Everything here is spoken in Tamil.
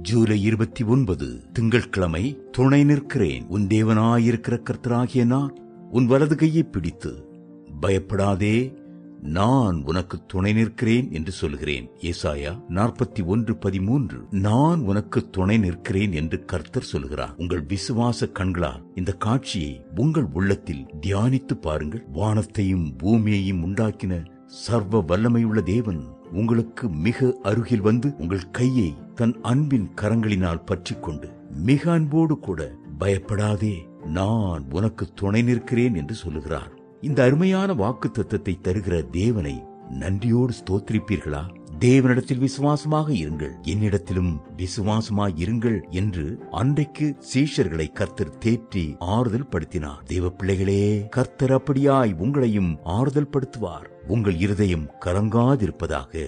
ஜூலை 29 திங்கட்கிழமை. துணை நிற்கிறேன். உன் தேவனாயிருக்கிற கர்த்தராகிய நான் உன் வலது கையை பிடித்து பயப்படாதே, நான் உனக்கு துணை நிற்கிறேன் என்று சொல்கிறேன். ஏசாயா 41:13. நான் உனக்கு துணை நிற்கிறேன் என்று கர்த்தர் சொல்கிறார். உங்கள் விசுவாச கண்களால் இந்த காட்சியை உங்கள் உள்ளத்தில் தியானித்து பாருங்கள். வானத்தையும் பூமியையும் உண்டாக்கின சர்வ வல்லமையுள்ள தேவன் உங்களுக்கு மிக அருகில் வந்து உங்கள் கையை தன் அன்பின் கரங்களினால் பற்றிக்கொண்டு மிக அன்போடு கூட பயப்படாதே, நான் உனக்கு துணை நிற்கிறேன் என்று சொல்லுகிறார். இந்த அருமையான வாக்கு தத்தத்தை தருகிற தேவனை நன்றியோடு ஸ்தோத்திரிப்பீர்களா? தேவனிடத்தில் விசுவாசமாக இருங்கள், என்னிடத்திலும் விசுவாசமாய் இருங்கள் என்று அன்றைக்கு சீஷர்களை கர்த்தர் தேற்றி ஆறுதல் படுத்தினார். தேவ பிள்ளைகளே, கர்த்தர் அப்படியாய் உங்களையும் ஆறுதல் படுத்துவார். உங்கள் இருதயம் கலங்காதிருப்பதாக.